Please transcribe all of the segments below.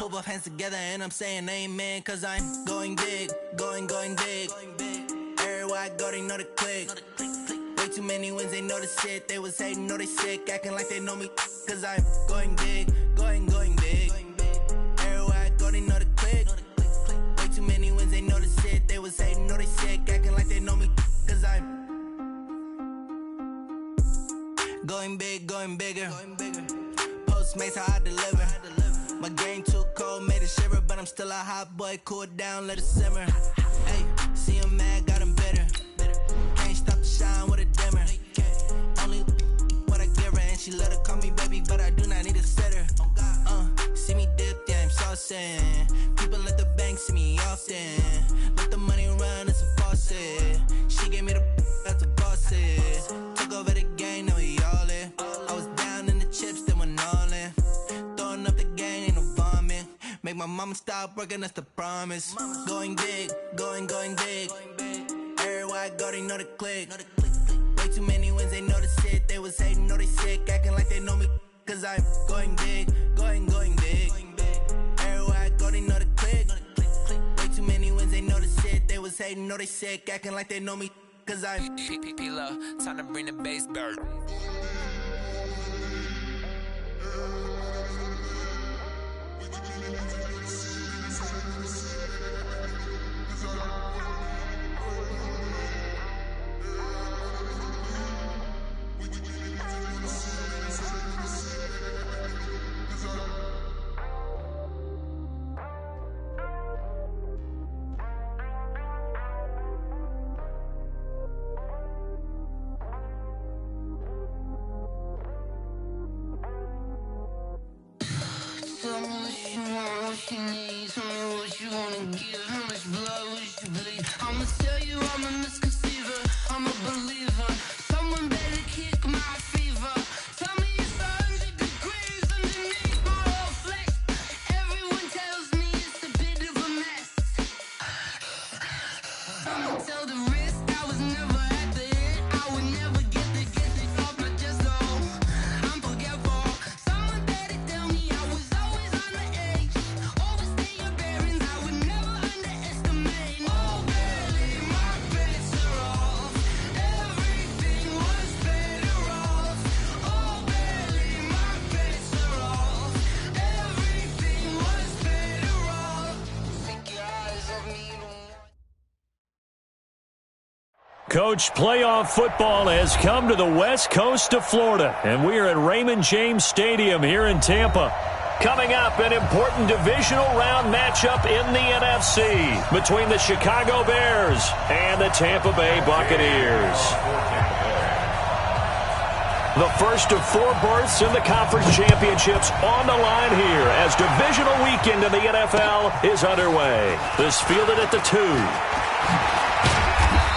Put both hands together and I'm saying amen, cause I'm going big, going big. Everywhere I go, they know the click. Way too many wins, they know the shit. They was hating, know they sick, acting like they know me, cause I'm going big, going big. Everywhere I go, they know the click. Way too many wins, they know the shit. They was hating, know they sick, acting like they know me, cause I'm going big, going bigger. Postmates, how I deliver. My game too cold, made it shiver, but I'm still a hot boy. Cool it down, let it simmer. Hey, see him mad, got him bitter. Can't stop the shine with a dimmer. Only what I give her, and she let her call me baby, but I do not need a sitter. See me dip, yeah, I'm saucing. People at the bank see me often. Let the money run, it's a faucet. She gave me the that's a boss is. Took over the game, now we all in. I was down in the chips, then went all in. Throwing up the game, ain't no vomit. Make my mama stop working, that's the promise. Going big, going big. Everywhere I go, they know the click. Way too many wins, they know the shit. They was hating, know they sick, acting like they know me, cause I'm going big, going big. Everywhere I go, they know the click. Way too many wins, they know the shit. They was hating, know they sick, acting like they know me, cause I'm P-P-P-Lo, time to bring the bass back. Tell me what you want, what you need. Tell me what you wanna give. How much blood would you bleed? I'ma tell you I'm a misconceiver. I'm a believer. Someone better kick my fever. Tell me it's 100 degrees underneath my whole flesh. Everyone tells me it's a bit of a mess. I'ma tell the risk I was never at the end. I would never get it off my chest. Oh, I'm forgetful. Someone better tell me I was always on the edge. Overstay your bearings, I would never underestimate. Oh, barely, my bets are off. Everything was better off. Oh, barely, my bets are off. Everything was better off. Think your eyes of me to Coach, playoff football has come to the west coast of Florida, and we are at Raymond James Stadium here in Tampa. Coming up, an important divisional round matchup in the NFC between the Chicago Bears and the Tampa Bay Buccaneers. The first of 4 berths in the conference championships on the line here as divisional weekend in the NFL is underway. This fielded at the 2.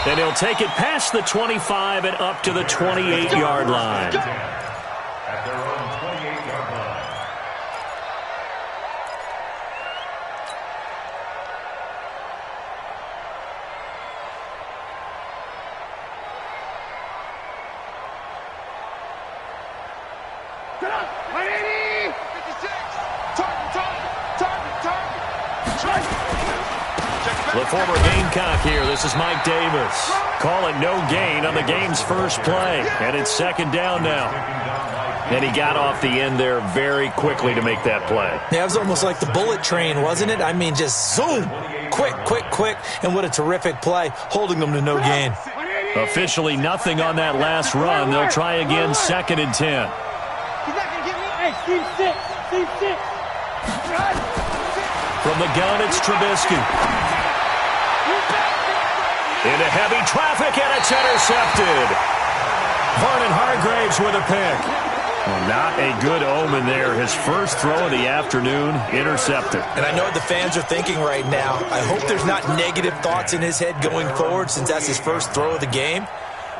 And he'll take it past the 25 and up to the 28-yard line. At their own 28-yard line. Get up! 180! 56! Target! The former Gamecock here. This is Mike Davis. Calling no gain on the game's first play. And it's second down now. And he got off the end there very quickly to make that play. Yeah, it was almost like the bullet train, wasn't it? I mean, just zoom. Quick. And what a terrific play, holding them to no gain. Officially nothing on that last run. They'll try again, 2nd and 10. He's not going to get me. Hey, Steve 6. From the gun, it's Trubisky. Into heavy traffic, and it's intercepted. Vernon Hargreaves with a pick. Well, not a good omen there. His first throw of the afternoon, intercepted. And I know what the fans are thinking right now. I hope there's not negative thoughts in his head going forward since that's his first throw of the game.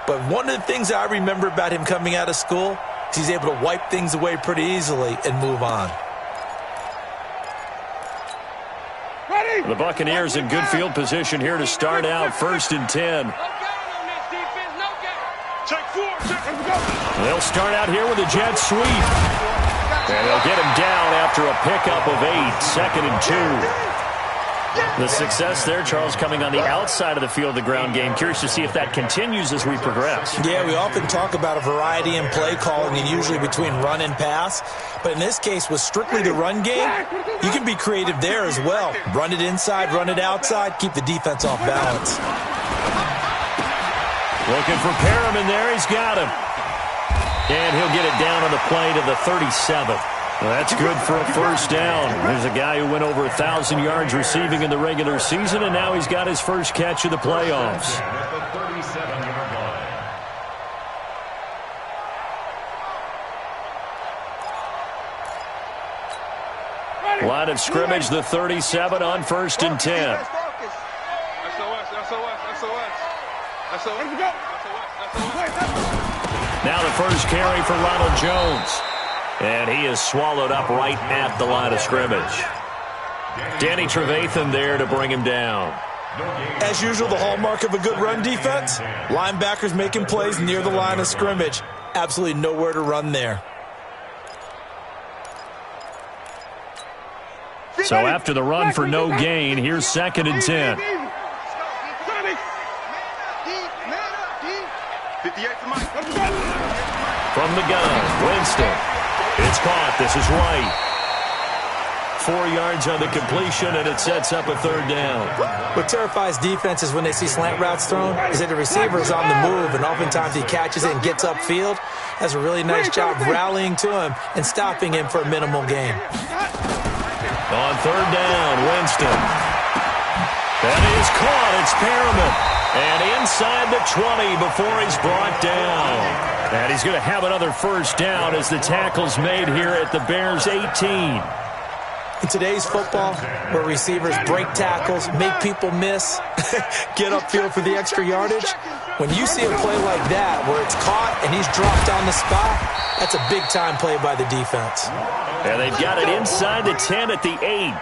But one of the things I remember about him coming out of school is he's able to wipe things away pretty easily and move on. The Buccaneers in good field position here to start out, 1st and 10. They'll start out here with a jet sweep. And they'll get him down after a pickup of 8, 2nd and 2. The success there, Charles, coming on the outside of the field, the ground game. Curious to see if that continues as we progress. Yeah, we often talk about a variety in play calling and usually between run and pass. But in this case, with strictly the run game, you can be creative there as well. Run it inside, run it outside, keep the defense off balance. Looking for Perriman there. He's got him. And he'll get it down on the play to the 37. Well, that's good for a first down. There's a guy who went over 1,000 yards receiving in the regular season, and now he's got his first catch of the playoffs. Line of scrimmage, the 37 on 1st and 10. Now the first carry for Ronald Jones. And he is swallowed up right at the line of scrimmage. Danny Trevathan there to bring him down. As usual, the hallmark of a good run defense, linebackers making plays near the line of scrimmage. Absolutely nowhere to run there. So after the run for no gain, here's 2nd and 10. From the gun, Winston. It's caught. This is White. 4 yards on the completion, and it sets up a 3rd down. What terrifies defenses when they see slant routes thrown is that the receiver is on the move, and oftentimes he catches it and gets upfield. Has a really nice job rallying to him and stopping him for a minimal gain. On 3rd down, Winston. That is caught. It's Perriman. And inside the 20 before he's brought down. And he's going to have another first down as the tackle's made here at the Bears' 18. In today's football, where receivers break tackles, make people miss, get upfield for the extra yardage, when you see a play like that where it's caught and he's dropped on the spot, that's a big-time play by the defense. And they've got it inside the 10 at the 8.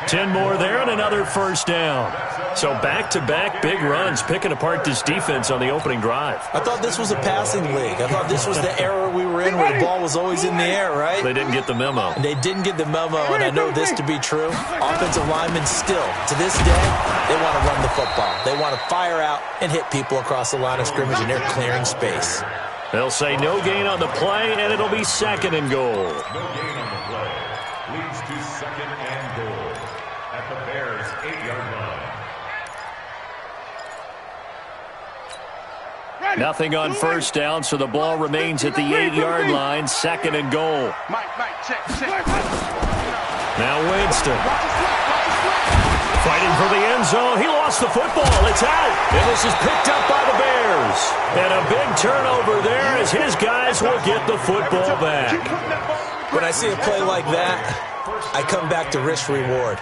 10 more there and another first down. So back-to-back big runs picking apart this defense on the opening drive. I thought this was a passing league. I thought this was the era we were in where the ball was always in the air, right? They didn't get the memo. And they didn't get the memo, and I know this to be true. Offensive linemen still, to this day, they want to run the football. They want to fire out and hit people across the line of scrimmage, and they're clearing space. They'll say no gain on the play, and it'll be 2nd and goal. No gain on the play. Leads to 2nd and goal at the Bears' 8-yard line. Nothing on first down, so the ball remains at the 8-yard line. 2nd and goal. Now Winston. Fighting for the end zone. He lost the football. It's out. And this is picked up by the Bears. And a big turnover there as his guys will get the football back. When I see a play like that, I come back to risk-reward.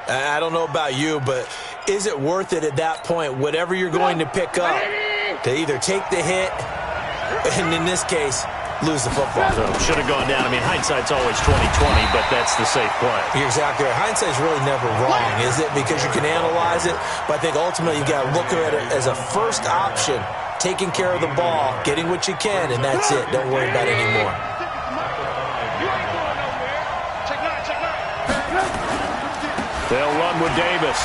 I don't know about you, but is it worth it at that point, whatever you're going to pick up, to either take the hit, and in this case, lose the football? So should have gone down. I mean, hindsight's always 20/20, but that's the safe play. You're exactly right. Hindsight's really never wrong, is it? Because you can analyze it, but I think ultimately you got to look at it as a first option, taking care of the ball, getting what you can, and that's it. Don't worry about it anymore. They'll run with Davis.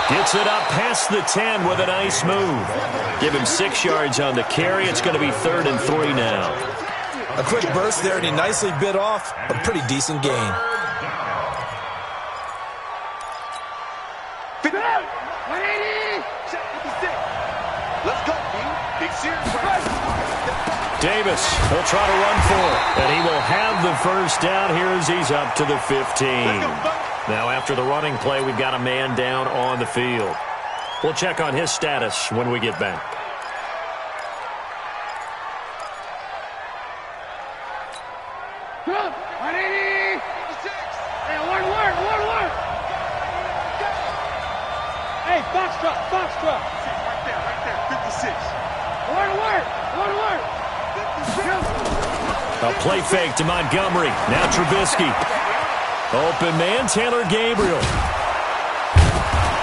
Gets it up past the 10 with a nice move. Give him 6 yards on the carry. It's going to be 3rd and 3 now. A quick burst there, and he nicely bit off a pretty decent gain. Davis will try to run for it, and he will have the first down here as he's up to the 15. Now, after the running play, we've got a man down on the field. We'll check on his status when we get back. Hey, Foxtrot. Right there, 56. Word. A play fake to Montgomery. Now Trubisky. Open man, Taylor Gabriel.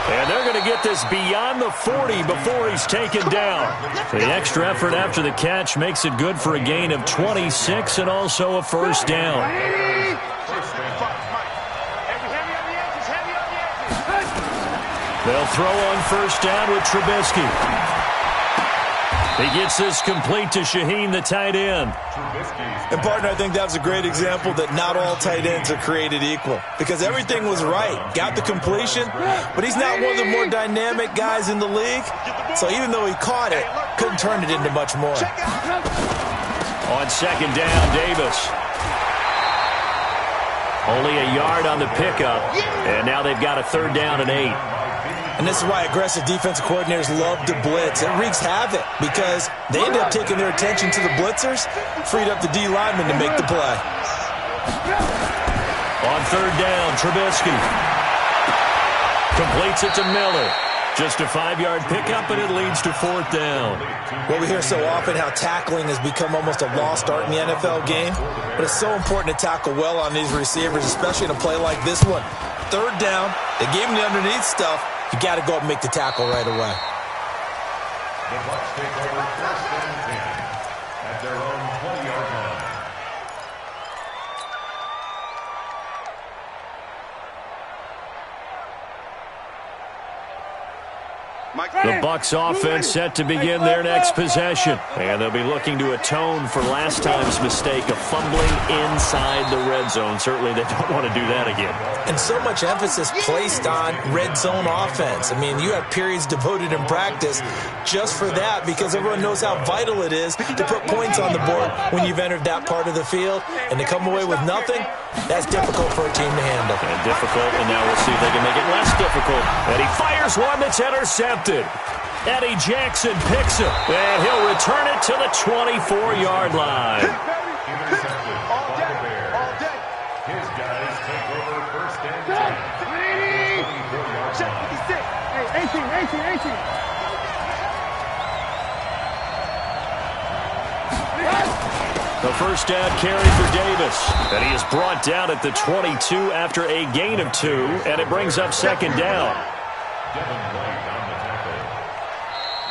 And they're going to get this beyond the 40 before he's taken down. The extra effort after the catch makes it good for a gain of 26 and also a first down. They'll throw on first down with Trubisky. He gets this complete to Shaheen, the tight end. And, partner, I think that was a great example that not all tight ends are created equal because everything was right. Got the completion, but he's not one of the more dynamic guys in the league. So even though he caught it, couldn't turn it into much more. On second down, Davis. Only a yard on the pickup, and now they've got a third down and 8. And this is why aggressive defensive coordinators love to blitz. It wreaks havoc because they end up taking their attention to the blitzers, freed up the D lineman to make the play. On third down, Trubisky completes it to Miller. Just a 5-yard pickup, and it leads to fourth down. Well, we hear so often how tackling has become almost a lost art in the NFL game, but it's so important to tackle well on these receivers, especially in a play like this one. Third down, they gave him the underneath stuff. You got to go up and make the tackle right away. The Bucs take over first and 10 at their own 20-yard line. The Bucs offense set to begin their next possession. And they'll be looking to atone for last time's mistake of fumbling inside the red zone. Certainly they don't want to do that again. And so much emphasis placed on red zone offense. I mean, you have periods devoted in practice just for that because everyone knows how vital it is to put points on the board when you've entered that part of the field. And to come away with nothing, that's difficult for a team to handle. And difficult, and now we'll see if they can make it less difficult. And he fires one that's intercepted. Eddie Jackson picks it, and he'll return it to the 24-yard line. Intercepted by the Bears. His guys take over first and 10. 24-yard line. Hey, 18. The first down carry for Davis, and he is brought down at the 22 after a gain of 2, and it brings up second down.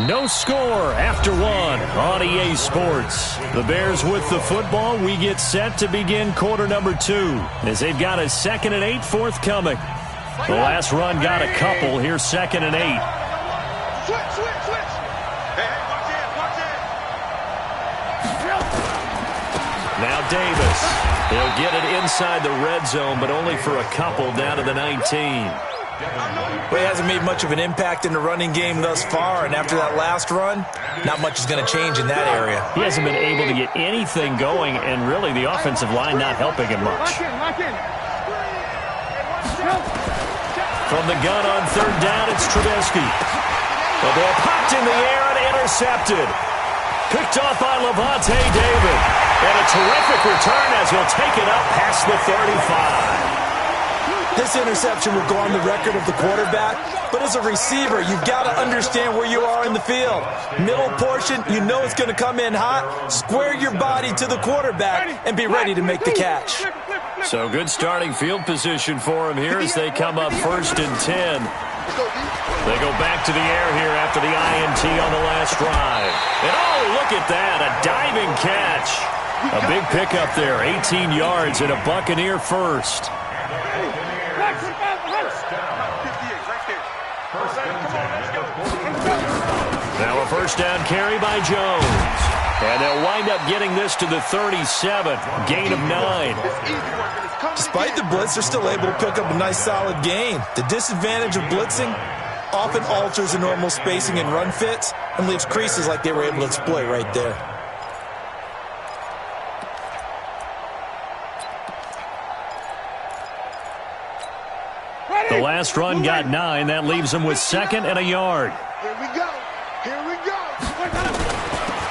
No score after 1 on EA Sports. The Bears with the football. We get set to begin quarter number 2 as they've got a 2nd and 8 forthcoming. The last run got a couple. Here's 2nd and 8. Switch. Hey, watch it. Now Davis. He'll get it inside the red zone, but only for a couple down to the 19. Well, he hasn't made much of an impact in the running game thus far, and after that last run, not much is going to change in that area. He hasn't been able to get anything going, and really the offensive line not helping him much. Lock in. From the gun on third down, it's Trubisky. The ball popped in the air and intercepted. Picked off by Levante David. And a terrific return as he'll take it up past the 35. This interception will go on the record of the quarterback, but as a receiver, you've got to understand where you are in the field. Middle portion, you know it's going to come in hot. Square your body to the quarterback and be ready to make the catch. So good starting field position for him here as they come up 1st and 10. They go back to the air here after the INT on the last drive. And oh, look at that, a diving catch. A big pickup there, 18 yards and a Buccaneer first. Now a first down carry by Jones. And they'll wind up getting this to the 37, gain of 9. Despite the blitz, they're still able to pick up a nice solid gain. The disadvantage of blitzing often alters the normal spacing and run fits and leaves creases like they were able to exploit right there. The last run got 9. That leaves them with 2nd and a yard. Here we go.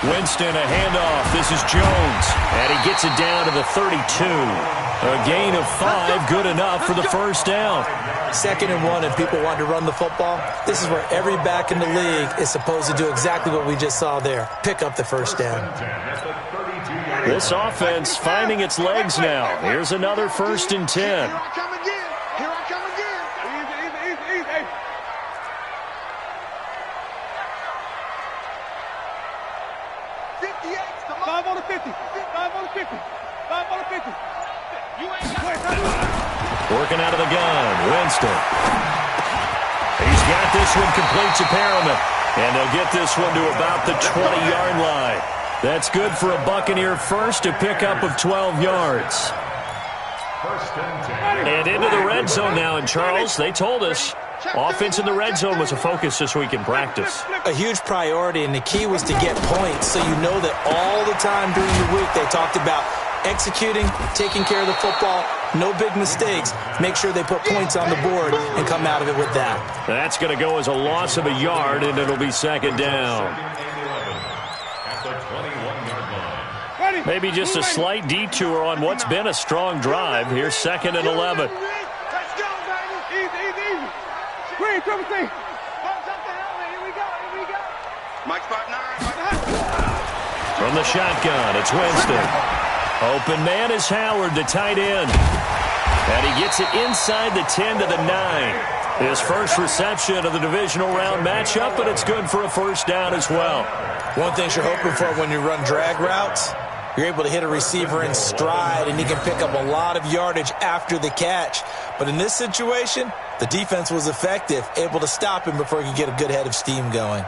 Winston, a handoff. This is Jones. And he gets it down to the 32. A gain of 5, good enough for the first down. 2nd and 1, and people want to run the football. This is where every back in the league is supposed to do exactly what we just saw there. Pick up the first down. This offense finding its legs now. Here's another 1st and 10. Here I come again. Working out of the gun, Winston. He's got this one complete to Perriman. And they'll get this one to about the 20-yard line. That's good for a Buccaneer first, a pickup of 12 yards. And into the red zone now. And Charles, they told us offense in the red zone was a focus this week in practice. A huge priority, and the key was to get points. So you know that all the time during the week they talked about executing, taking care of the football, no big mistakes. Make sure they put points on the board and come out of it with that. That's going to go as a loss of a yard, and it'll be second down. Maybe just a slight detour on what's been a strong drive. Here's 2nd and 11. Let's go, baby. Easy. Green, triple C. Here we go. Mike spot 9. From the shotgun, it's Winston. Open man is Howard, the tight end. And he gets it inside the 10 to the 9. His first reception of the divisional round matchup, but it's good for a first down as well. One thing you're hoping for when you run drag routes, you're able to hit a receiver in stride, and he can pick up a lot of yardage after the catch. But in this situation, the defense was effective, able to stop him before he could get a good head of steam going.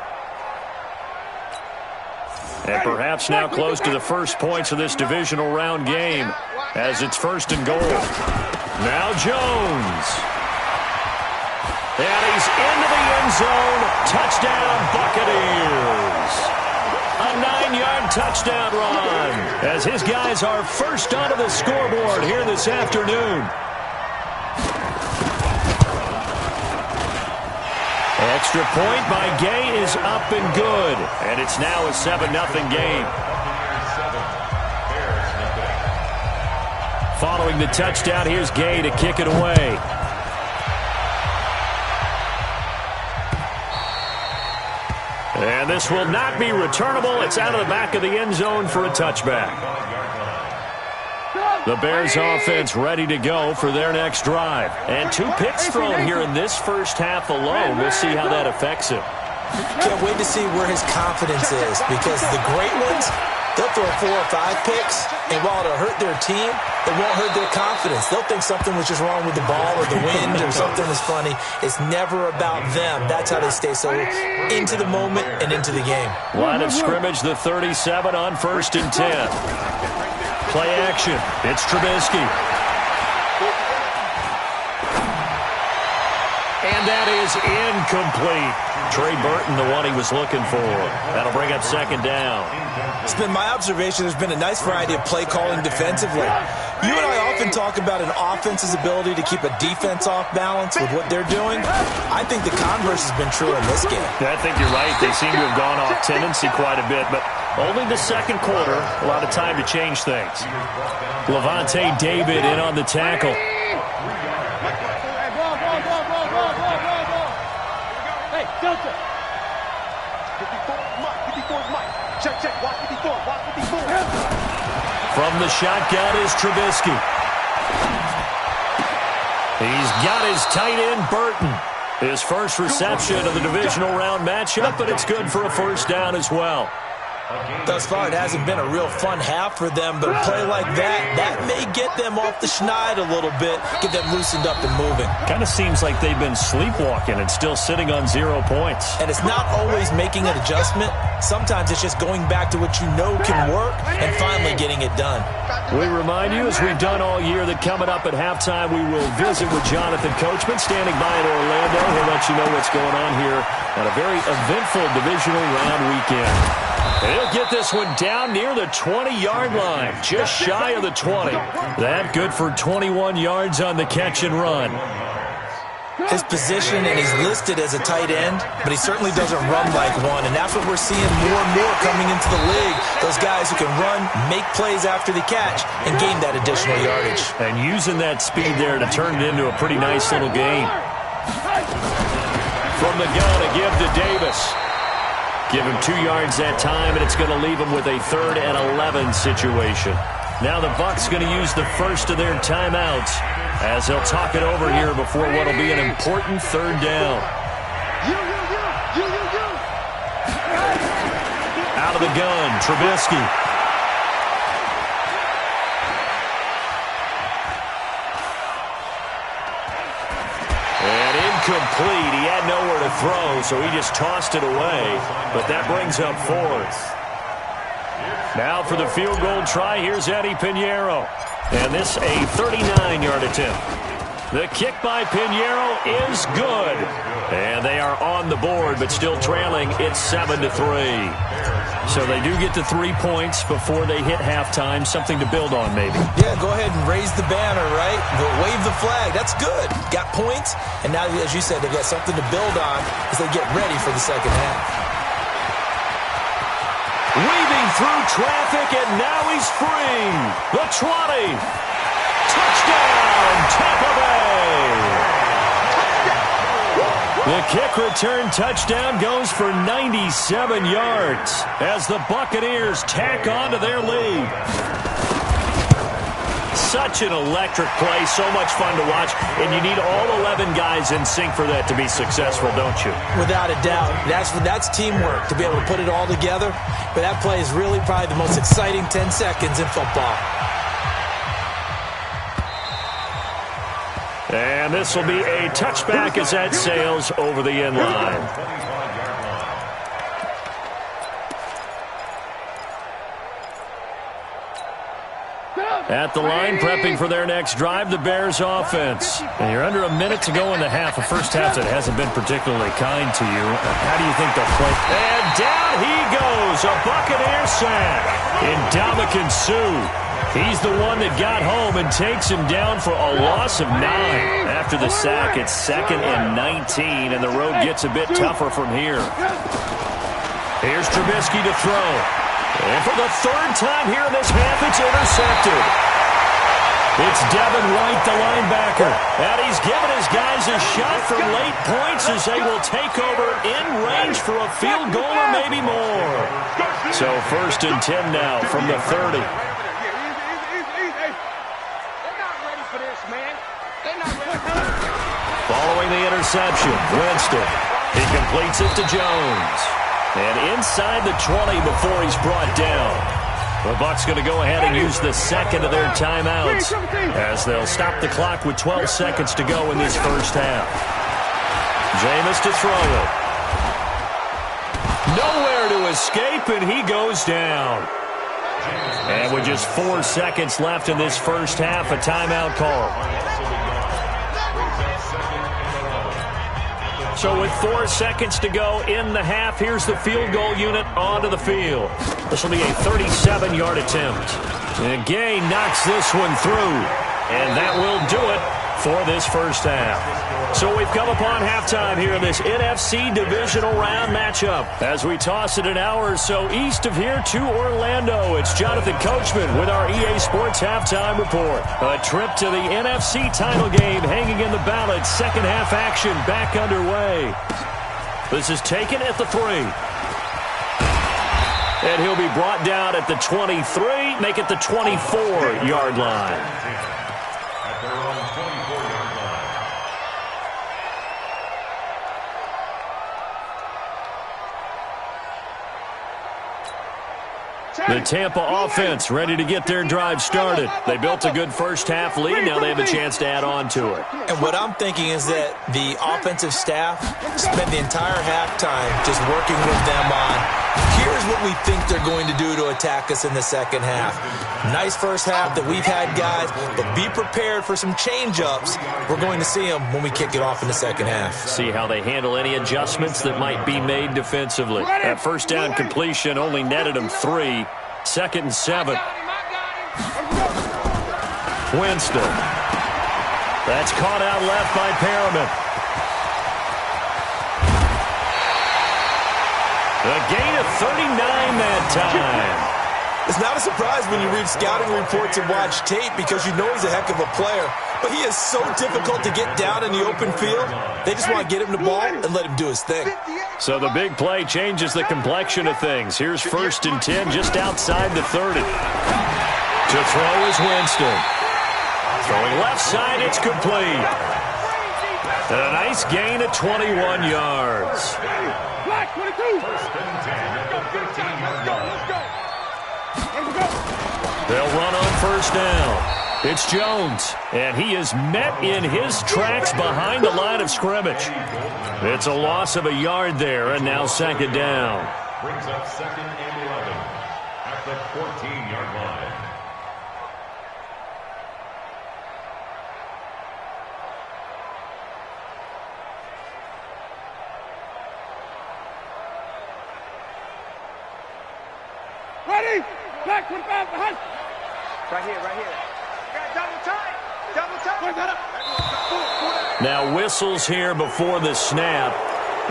And perhaps now close to the first points of this divisional round game as it's 1st and goal. Now Jones. And he's into the end zone. Touchdown, Buccaneers. A 9-yard touchdown run as his guys are first onto the scoreboard here this afternoon. Extra point by Gay is up and good. And it's now a 7-0 game. Following the touchdown, here's Gay to kick it away. And this will not be returnable. It's out of the back of the end zone for a touchback. The Bears offense ready to go for their next drive. And 2 picks thrown here in this first half alone. We'll see how that affects him. Can't wait to see where his confidence is, because the great ones, they'll throw 4 or 5 picks, and while it'll hurt their team, it won't hurt their confidence. They'll think something was just wrong with the ball or the wind or something was funny. It's never about them. That's how they stay so into the moment and into the game. Line of scrimmage, the 37 on 1st and 10. Play action. It's Trubisky. And that is incomplete. Trey Burton, the one he was looking for. That'll bring up 2nd down. It's been my observation there's been a nice variety of play calling defensively. You and I often talk about an offense's ability to keep a defense off balance with what they're doing. I think the converse has been true in this game. I think you're right. They seem to have gone off tendency quite a bit, but only the 2nd quarter, a lot of time to change things. Levante David in on the tackle. Hey, Delta. 54 Mike. Check. Watch 54. From the shotgun is Trubisky. He's got his tight end, Burton. His first reception of the divisional round matchup, but it's good for a first down as well. Thus far, it hasn't been a real fun half for them, but a play like that may get them off the schneid a little bit, get them loosened up and moving. Kind of seems like they've been sleepwalking and still sitting on 0 points. And it's not always making an adjustment. Sometimes it's just going back to what you know can work and finally getting it done. We remind you, as we've done all year, that coming up at halftime, we will visit with Jonathan Coachman, standing by in Orlando. He'll let you know what's going on here at a very eventful divisional round weekend. He'll get this one down near the 20-yard line, just shy of the 20. That good for 21 yards on the catch and run. His position, and he's listed as a tight end, but he certainly doesn't run like one, and that's what we're seeing more and more coming into the league. Those guys who can run, make plays after the catch, and gain that additional yardage. And using that speed there to turn it into a pretty nice little game. From the gun, a give to Davis. Give him 2 yards that time, and it's going to leave him with a 3rd and 11 situation. Now the Bucs going to use the first of their timeouts as they'll talk it over here before what will be an important 3rd down. Out of the gun, Trubisky. incomplete. He had nowhere to throw, so he just tossed it away. But that brings up fourth. Now for the field goal try, here's Eddie Pinheiro. And this a 39-yard attempt. The kick by Pinheiro is good. And they are on the board, but still trailing. It's 7-3. So they do get to 3 points before they hit halftime. Something to build on, maybe. Yeah, go ahead and raise the banner, right? Wave the flag. That's good. Got points. And now, as you said, they've got something to build on as they get ready for the second half. Weaving through traffic, and now he's free. The 20. Touchdown, Tampa Bay. The kick return touchdown goes for 97 yards as the Buccaneers tack on to their lead. Such an electric play, so much fun to watch, and you need all 11 guys in sync for that to be successful, don't you? Without a doubt. That's teamwork, to be able to put it all together. But that play is really probably the most exciting 10 seconds in football. And this will be a touchback as that sails over the end line. At the line, prepping for their next drive, the Bears offense. And you're under a minute to go in the half, a first half that hasn't been particularly kind to you. How do you think they'll play? And down he goes, a Buccaneer sack. Ndamukong Suh. He's the one that got home and takes him down for a loss of 9. After the sack, it's 2nd and 19, and the road gets a bit tougher from here. Here's Trubisky to throw. And for the 3rd time here in this half, it's intercepted. It's Devin White, the linebacker. And he's given his guys a shot for late points as they will take over in range for a field goal or maybe more. So 1st and 10 now from the 30. Following the interception, Winston. He completes it to Jones. And inside the 20 before he's brought down. The Bucs going to go ahead and use the second of their timeouts as they'll stop the clock with 12 seconds to go in this first half. Jameis to throw it. Nowhere to escape, and he goes down. And with just 4 seconds left in this first half, a timeout call. So with 4 seconds to go in the half, here's the field goal unit onto the field. This will be a 37-yard attempt. And Gay knocks this one through. And that will do it for this first half. So we've come upon halftime here in this NFC divisional round matchup. As we toss it an hour or so east of here to Orlando, it's Jonathan Coachman with our EA Sports Halftime Report. A trip to the NFC title game hanging in the balance. Second half action back underway. This is taken at the 3. And he'll be brought down at the 23, make it the 24-yard line. The Tampa offense ready to get their drive started. They built a good first half lead. Now they have a chance to add on to it. And what I'm thinking is that the offensive staff spent the entire halftime just working with them on, here's what we think they're going to do to attack us in the second half. Nice first half that we've had, guys, but be prepared for some change-ups. We're going to see them when we kick it off in the second half. See how they handle any adjustments that might be made defensively. That first down completion only netted them 3. 2nd and 7. Winston. That's caught out left by Perriman. A gain of 39 that time. It's not a surprise when you read scouting reports and watch tape because you know he's a heck of a player. But he is so difficult to get down in the open field. They just want to get him the ball and let him do his thing. So the big play changes the complexion of things. Here's 1st and 10 just outside the 30. To throw is Winston. Throwing left side, it's complete. And a nice gain of 21 yards. They'll run on 1st down. It's Jones, and he is met in his tracks behind the line of scrimmage. It's a loss of a yard there, and now second down. Brings up 2nd and 11 at the 14-yard line. Ready? Black 25 behind. Right here, right here. Got double tight. Double tight. Now whistles here before the snap.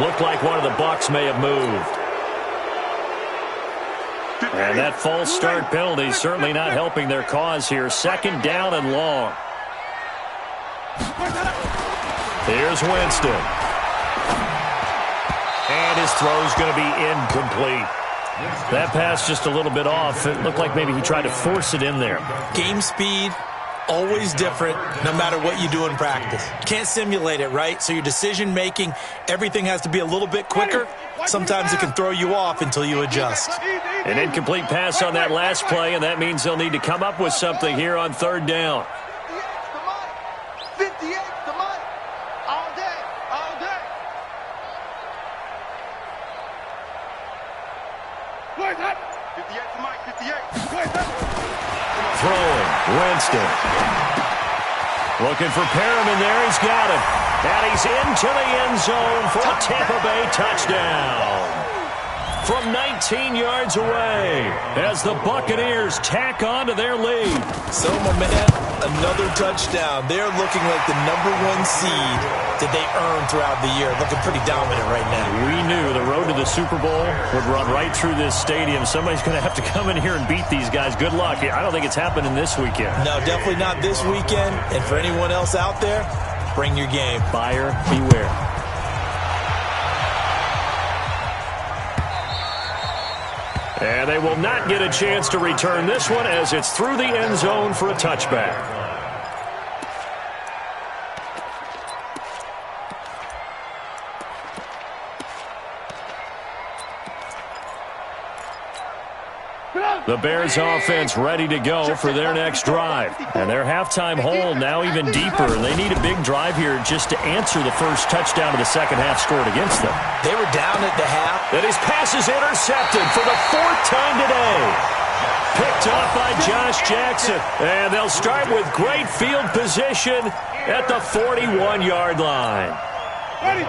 Looked like one of the Bucs may have moved. And that false start penalty is certainly not helping their cause here. Second down and long. Here's Winston. And his throw's going to be incomplete. That pass just a little bit off. It looked like maybe he tried to force it in there. Game speed, always different, no matter what you do in practice. You can't simulate it, right? So your decision-making, everything has to be a little bit quicker. Sometimes it can throw you off until you adjust. An incomplete pass on that last play, and that means they'll need to come up with something here on third down. 58 the money. All day. All day. Where's that? 58 the mic. 58. Where's that? Throwing, Winston. Looking for Perriman there. He's got it. And he's into the end zone for a Tampa Bay touchdown. From 19 yards away as the Buccaneers tack on to their lead. So, my man, another touchdown. They're looking like the #1 seed that they earned throughout the year. Looking pretty dominant right now. We knew the road to the Super Bowl would run right through this stadium. Somebody's going to have to come in here and beat these guys. Good luck. I don't think it's happening this weekend. No, definitely not this weekend. And for anyone else out there, bring your game. Buyer beware. And they will not get a chance to return this one as it's through the end zone for a touchback. The Bears offense ready to go for their next drive. And their halftime hole now even deeper. They need a big drive here just to answer the first touchdown of the second half scored against them. They were down at the half. And his pass is intercepted for the 4th time today. Picked off by Josh Jackson. And they'll start with great field position at the 41-yard line. Ready?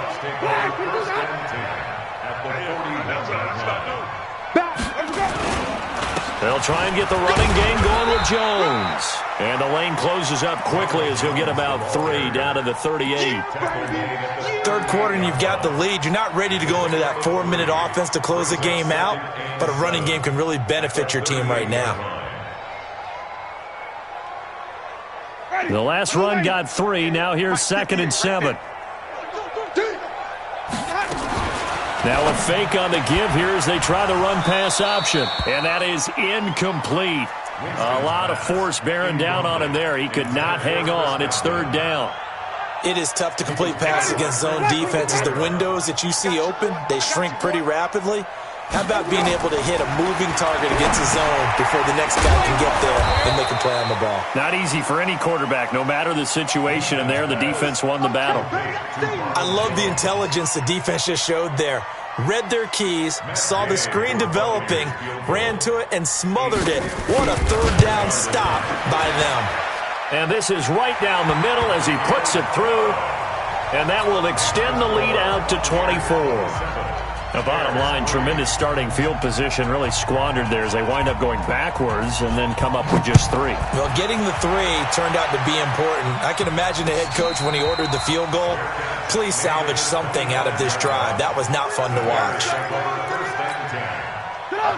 They'll try and get the running game going with Jones. And the lane closes up quickly as he'll get about 3 down to the 38. Third quarter and you've got the lead. You're not ready to go into that 4-minute offense to close the game out, but a running game can really benefit your team right now. The last run got 3. Now here's 2nd and 7. Now a fake on the give here as they try the run-pass option. And that is incomplete. A lot of force bearing down on him there. He could not hang on. It's 3rd down. It is tough to complete passes against zone defenses. The windows that you see open, they shrink pretty rapidly. How about being able to hit a moving target against a zone before the next guy can get there and they can play on the ball? Not easy for any quarterback, no matter the situation. And there, the defense won the battle. I love the intelligence the defense just showed there. Read their keys, saw the screen developing, ran to it, and smothered it. What a 3rd down stop by them. And this is right down the middle as he puts it through. And that will extend the lead out to 24. The bottom line, tremendous starting field position, really squandered there as they wind up going backwards and then come up with just 3. Well, getting the 3 turned out to be important. I can imagine the head coach when he ordered the field goal. Please salvage something out of this drive. That was not fun to watch.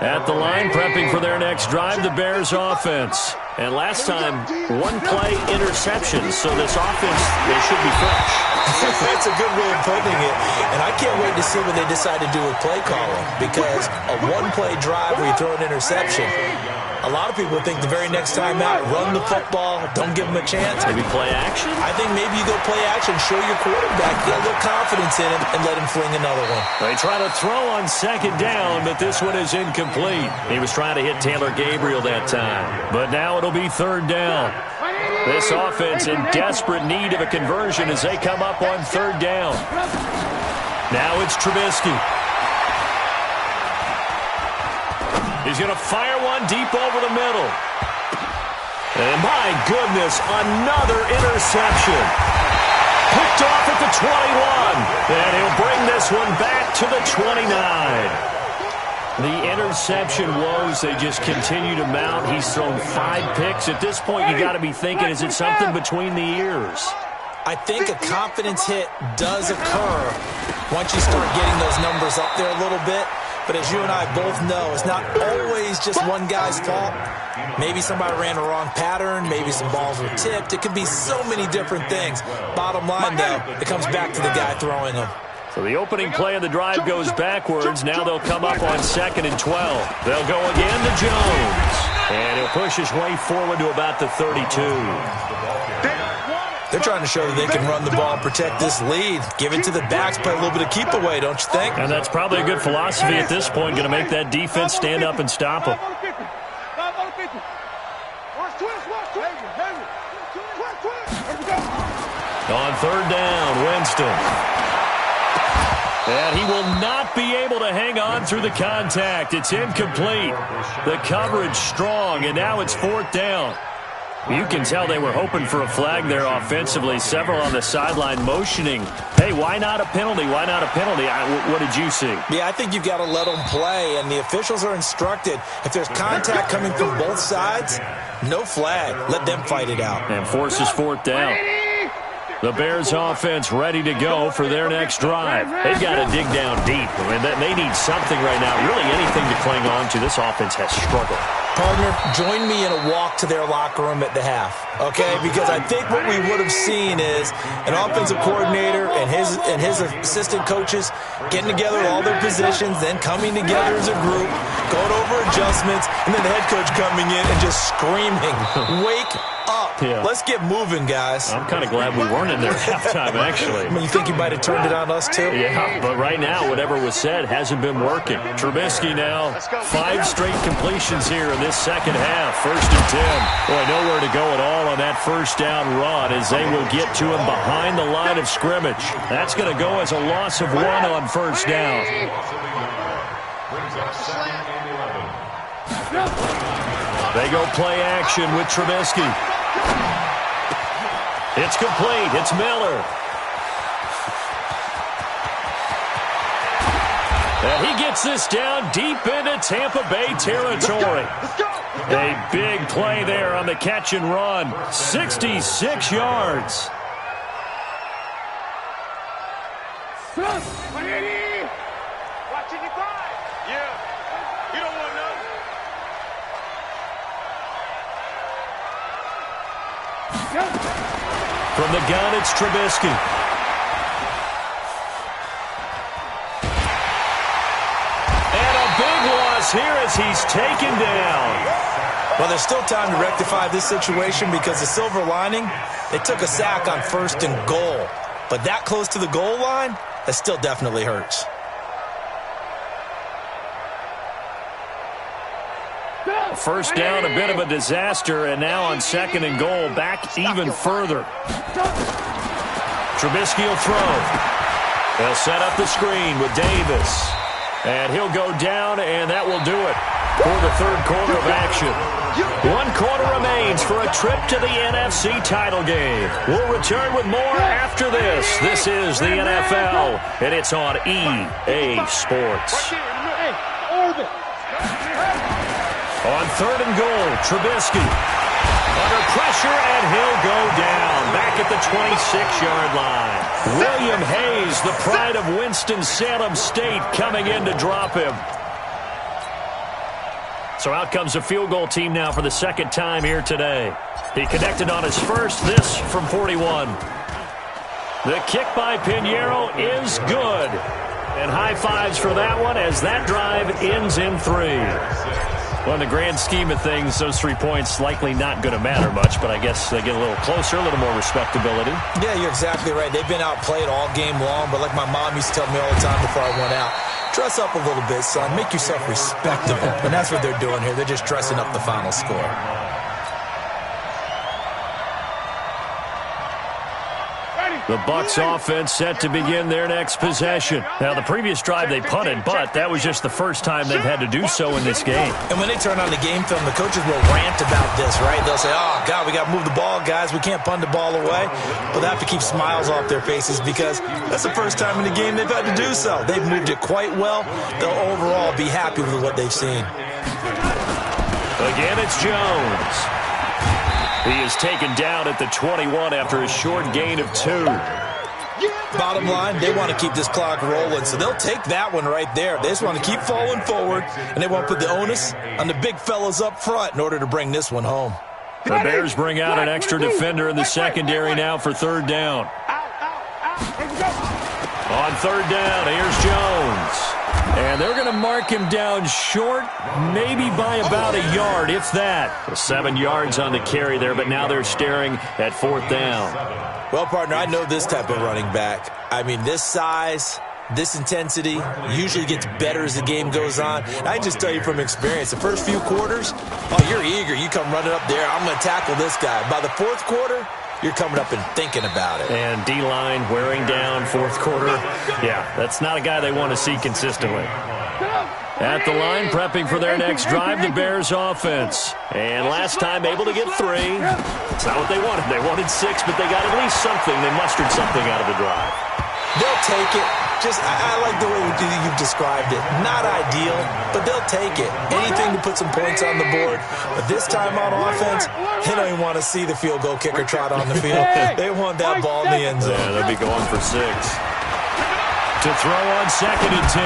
At the line, prepping for their next drive, the Bears offense. And last time, 1-play interception, so this offense, they should be fresh. That's a good way of putting it. And I can't wait to see what they decide to do with play calling, because a 1-play drive where you throw an interception, a lot of people think the very next time out, run the football, don't give them a chance. Maybe play action? I think maybe you go play action, show your quarterback, get a little confidence in him, and let him fling another one. They try to throw on 2nd down, but this one is incomplete. He was trying to hit Taylor Gabriel that time. But now it'll be 3rd down. This offense in desperate need of a conversion as they come up on third down. Now it's Trubisky. He's going to fire one deep over the middle. And my goodness, another interception. Picked off at the 21. And he'll bring this one back to the 29. The interception woes, they just continue to mount. He's thrown 5 picks. At this point, you got to be thinking, is it something between the ears? I think a confidence hit does occur once you start getting those numbers up there a little bit. But as you and I both know, it's not always just one guy's fault. Maybe somebody ran the wrong pattern. Maybe some balls were tipped. It could be so many different things. Bottom line, though, it comes back to the guy throwing them. So the opening play of the drive goes backwards. Now they'll come up on 2nd and 12. They'll go again to Jones. And he'll push his way forward to about the 32. They're trying to show that they can run the ball, protect this lead, give it to the backs, play a little bit of keep away, don't you think? And that's probably a good philosophy at this point, going to make that defense stand up and stop them. On third down, Winston. And he will not be able to hang on through the contact. It's incomplete. The coverage strong, and now it's 4th down. You can tell they were hoping for a flag there offensively. Several on the sideline motioning, hey, why not a penalty? Why not a penalty? What did you see? Yeah, I think you've got to let them play, and the officials are instructed. If there's contact coming from both sides, no flag. Let them fight it out. And forces 4th down. The Bears offense ready to go for their next drive. They've got to dig down deep. I mean, they need something right now, really anything to cling on to. This offense has struggled. Partner, join me in a walk to their locker room at the half, okay? Because I think what we would have seen is an offensive coordinator and his assistant coaches getting together all their positions, then coming together as a group, going over adjustments, and then the head coach coming in and just screaming, wake up. Yeah. Let's get moving, guys. I'm kind of glad we weren't in there at halftime, actually. I mean, you think you might have turned it on us, too? Yeah, but right now, whatever was said hasn't been working. Trubisky now, 5 straight completions here in this second half. 1st and 10. Boy, nowhere to go at all on that first down run as they will get to him behind the line of scrimmage. That's going to go as a loss of 1 on 1st down. They go play action with Trubisky. It's complete. It's Miller. And he gets this down deep into Tampa Bay territory. A big play there on the catch and run. 66 yards. Watching you cry. Yeah. You don't want to know. From the gun, it's Trubisky. And a big loss here as he's taken down. Well, there's still time to rectify this situation because the silver lining, they took a sack on 1st and goal. But that close to the goal line, that still definitely hurts. First down, a bit of a disaster, and now on 2nd and goal, back even further. Trubisky will throw. They'll set up the screen with Davis. And he'll go down, and that will do it for the 3rd quarter of action. 1 quarter remains for a trip to the NFC title game. We'll return with more after this. This is the NFL, and it's on EA Sports. On 3rd and goal, Trubisky under pressure, and he'll go down back at the 26-yard line. William Hayes, the pride of Winston-Salem State, coming in to drop him. So out comes the field goal team now for the 2nd time here today. He connected on his first, this from 41. The kick by Pinheiro is good. And high fives for that one as that drive ends in 3. Well, in the grand scheme of things, those 3 points likely not going to matter much, but I guess they get a little closer, a little more respectability. Yeah, you're exactly right. They've been outplayed all game long, but like my mom used to tell me all the time before I went out, dress up a little bit, son. Make yourself respectable. And that's what they're doing here. They're just dressing up the final score. The Bucs offense set to begin their next possession. Now, the previous drive they punted, but that was just the first time they've had to do so in this game. And when they turn on the game film, the coaches will rant about this, right? They'll say, oh, God, we got to move the ball, guys. We can't punt the ball away. But they have to keep smiles off their faces because that's the first time in the game they've had to do so. They've moved it quite well. They'll overall be happy with what they've seen. Again, it's Jones. He is taken down at the 21 after a short gain of 2. Bottom line, they want to keep this clock rolling, so they'll take that one right there. They just want to keep falling forward, and they want to put the onus on the big fellas up front in order to bring this one home. The Bears bring out an extra defender in the secondary now for third down. On third down, here's Jones. And they're going to mark him down short, maybe by about a yard, if that. 7 yards on the carry there, but now they're staring at fourth down. Well, partner, I know this type of running back. I mean, this size, this intensity usually gets better as the game goes on. And I just tell you from experience, the first few quarters, oh, you're eager. You come running up there. I'm going to tackle this guy. By the fourth quarter, you're coming up and thinking about it. And D-line wearing down fourth quarter. Yeah, that's not a guy they want to see consistently. At the line, prepping for their next drive, the Bears offense. And last time able to get 3. It's not what they wanted. They wanted 6, but they got at least something. They mustered something out of the drive. They'll take it. I like the way you've described it. Not ideal, but they'll take it. Anything to put some points on the board. But this time on offense, they don't even want to see the field goal kicker trot on the field. They want that ball in the end zone. Yeah, they'll be going for 6. To throw on 2nd and 10.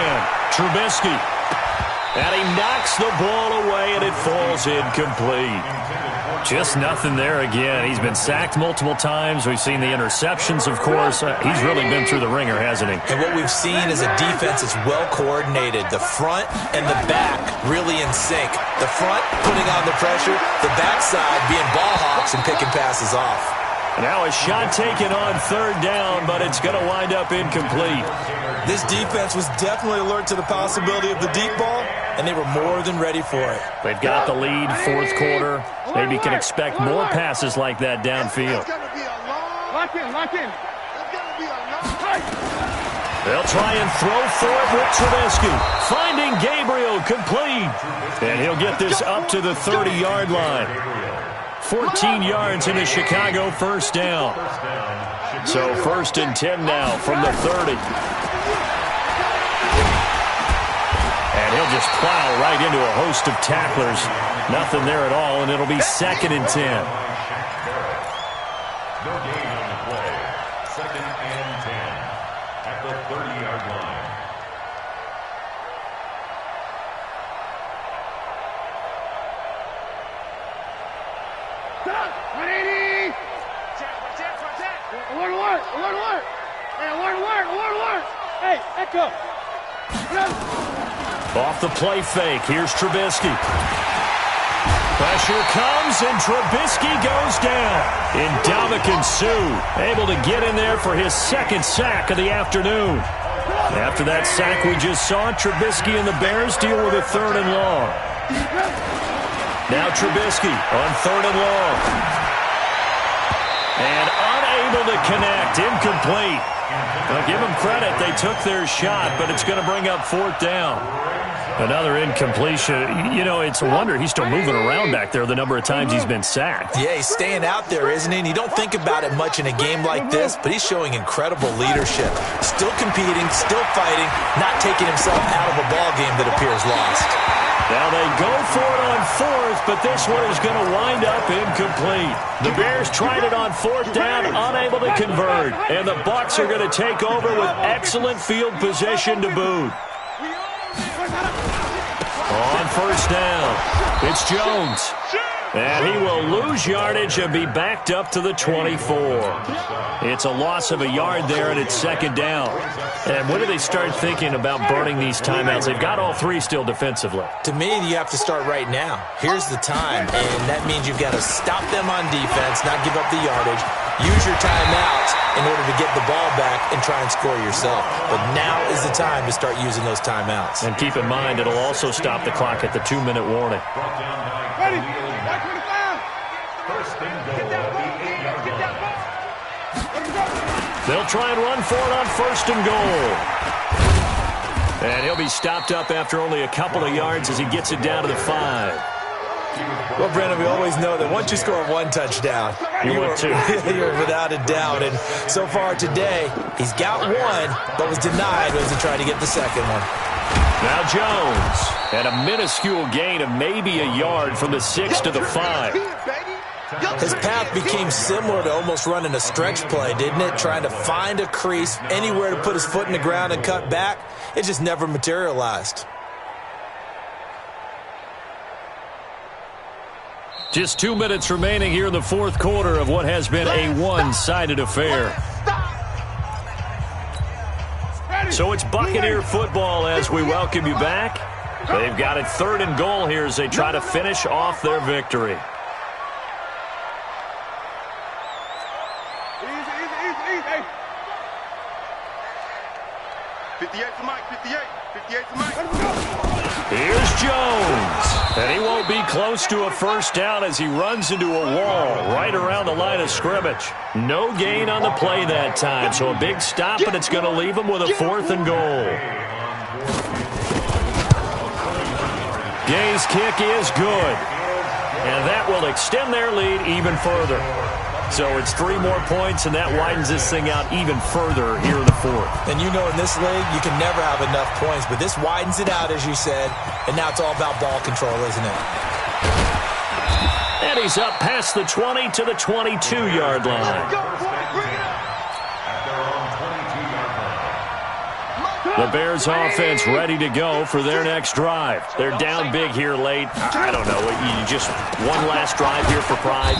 Trubisky. And he knocks the ball away, and it falls incomplete. Just nothing there again. He's been sacked multiple times. We've seen the interceptions, of course. He's really been through the ringer, hasn't he? And what we've seen is a defense that's well coordinated. The front and the back really in sync. The front putting on the pressure, the backside being ball hawks and picking passes off. Now a shot taken on third down, but it's going to wind up incomplete. This defense was definitely alert to the possibility of the deep ball, and they were more than ready for it. They've got the lead, fourth quarter. Maybe can expect more passes like that downfield. Lock in. They'll try and throw for it with Trubisky. Finding Gabriel, complete. And he'll get this up to the 30-yard line. 14 yards in a Chicago first down. So 1st and 10 now from the 30. And he'll just plow right into a host of tacklers. Nothing there at all, and it'll be 2nd and 10. No gain on the play. 2nd and 10 at the 30-yard line. Stop! 180! Alert! Hey, alert! Hey, echo! Off the play fake, here's Trubisky. Pressure comes, and Trubisky goes down. Ndamukong Suh able to get in there for his 2nd sack of the afternoon. After that sack we just saw, Trubisky and the Bears deal with a 3rd and long. Now Trubisky on 3rd and long. And unable to connect, incomplete. Now give them credit, they took their shot, but it's going to bring up 4th down. Another incompletion. You know, it's a wonder he's still moving around back there the number of times he's been sacked. Yeah, he's staying out there, isn't he? And you don't think about it much in a game like this, but he's showing incredible leadership. Still competing, still fighting, not taking himself out of a ball game that appears lost. Now they go for it on 4th, but this one is going to wind up incomplete. The Bears tried it on 4th down, unable to convert. And the Bucs are going to take over with excellent field position to boot. On 1st down, it's Jones. And he will lose yardage and be backed up to the 24. It's a loss of a yard there, and it's 2nd down. And when do they start thinking about burning these timeouts? They've got all 3 still defensively. To me, you have to start right now. Here's the time, and that means you've got to stop them on defense, not give up the yardage. Use your timeouts in order to get the ball back and try and score yourself. But now is the time to start using those timeouts. And keep in mind, it'll also stop the clock at the 2-minute warning. Ready? 1st and goal at the 8-yard line. They'll try and run for it on 1st and goal. And he'll be stopped up after only a couple of yards as he gets it down to the 5. Well, Brandon, we always know that once you score one touchdown, you're without a doubt. And so far today, he's got one, but was denied as he tried to get the second one. Now Jones, and a minuscule gain of maybe a yard from the 6 to the 5. His path became similar to almost running a stretch play, didn't it? Trying to find a crease, anywhere to put his foot in the ground and cut back. It just never materialized. Just 2 minutes remaining here in the 4th quarter of what has been a one-sided affair. So it's Buccaneer football as we welcome you back. They've got it 3rd and goal here as they try to finish off their victory. Easy. 58 to Mike, 58 to Mike. Here's Jones. And he won't be close to a first down as he runs into a wall right around the line of scrimmage. No gain on the play that time, so a big stop, and it's going to leave him with a 4th and goal. Gay's kick is good, and that will extend their lead even further. So it's 3 more points, and that widens this thing out even further here in the 4th. And you know in this league, you can never have enough points, but this widens it out, as you said, and now it's all about ball control, isn't it? And he's up past the 20 to the 22-yard line. The Bears offense ready to go for their next drive. They're down big here late. I don't know, you just one last drive here for pride.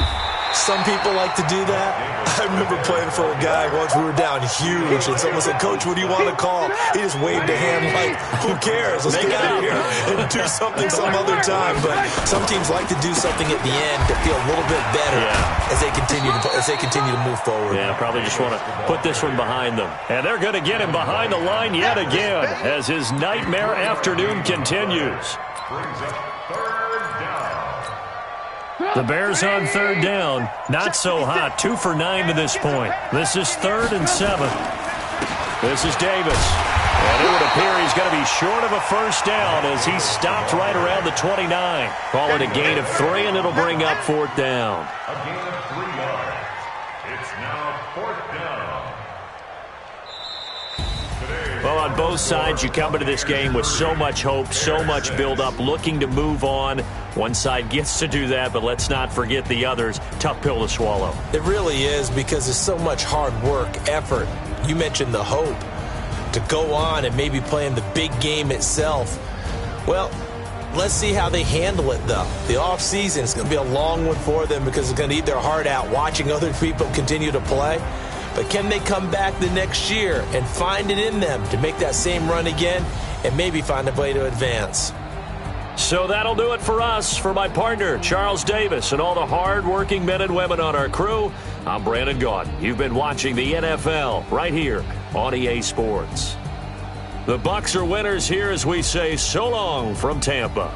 Some people like to do that. I remember playing for a guy once. We were down huge, and someone said, "Coach, what do you want to call?" He just waved a hand like, "Who cares? Let's get out of here and do something some other time." But some teams like to do something at the end to feel a little bit better as they continue to move forward. Yeah, probably just want to put this one behind them. And they're going to get him behind the line yet again as his nightmare afternoon continues. The Bears on 3rd down. Not so hot. 2 for 9 to this point. This is 3rd and 7. This is Davis. And it would appear he's going to be short of a first down as he stopped right around the 29. Call it a gain of 3, and it'll bring up 4th down. A gain of 3 yards. It's now 4th down. Well, on both sides, you come into this game with so much hope, so much build-up, looking to move on. One side gets to do that, but let's not forget the others. Tough pill to swallow. It really is, because there's so much hard work, effort. You mentioned the hope to go on and maybe play in the big game itself. Well, let's see how they handle it, though. The offseason is going to be a long one for them because it's going to eat their heart out watching other people continue to play. But can they come back the next year and find it in them to make that same run again and maybe find a way to advance? So that'll do it for us. For my partner, Charles Davis, and all the hard-working men and women on our crew, I'm Brandon Gaudin. You've been watching the NFL right here on EA Sports. The Bucs are winners here as we say so long from Tampa.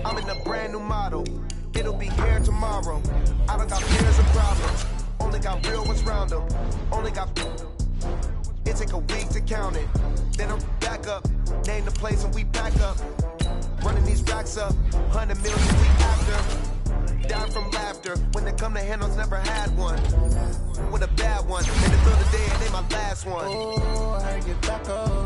I'm in a brand new model. It'll be here tomorrow. I don't got fears or problems. Only got real ones round them. Only got. It take a week to count it. Then I'm back up. Name the place and we back up. Running these racks up. 100 million a week after. Dying from laughter. When they come to handles, never had one. With a bad one. In the middle of the day, it ain't my last one. Oh, I get back up.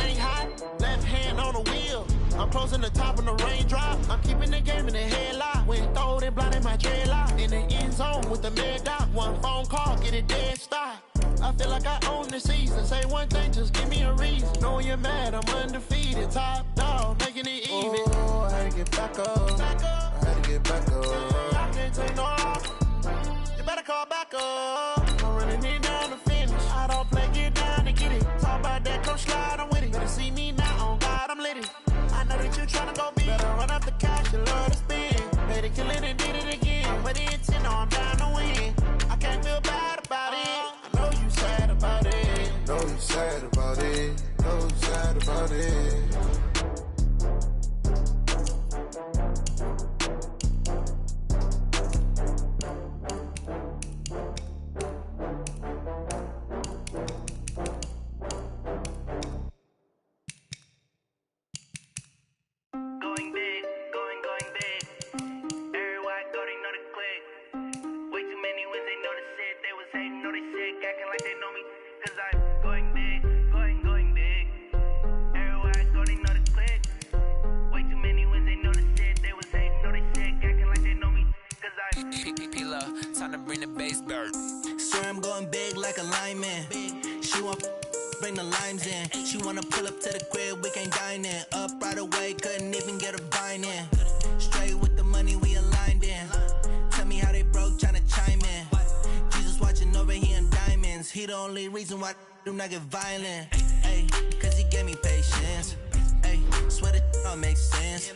hang high, left hand on the wheel. I'm closing the top on the raindrop. I'm keeping the game in the headlock. When throwed and blinded my dreadlock. In the end zone with the mad dot. One phone call, get it dead stop. I feel like I own the season. Say one thing, just give me a reason. Knowing you're mad, I'm undefeated. Top dog, making it even. Oh, I had to get back up. I had to get back up. I can't take no off. You better call back up. I'm running it down to finish. I don't play, get down to get it. Talk about that, come slide, I'm with it. Better see me now, on God, I'm lit it. I know that you tryna go big. Better run up the cash, you love to spin. Made it, kill it, and did it again. But the intent, no, I'm down to win. I can't feel bad about it. I know you sad about it. Know you sad about it. Know you sad about it. Time to bring the bass bird. Swear I'm going big like a lineman. She want bring the limes in. She wanna pull up to the crib, we can't dine in. Up right away, couldn't even get a vine in. Straight with the money we aligned in. Tell me how they broke, tryna chime in. Jesus watching over here in diamonds. He the only reason why I do not get violent. Ay, cause he gave me patience. Ay, swear that all makes sense.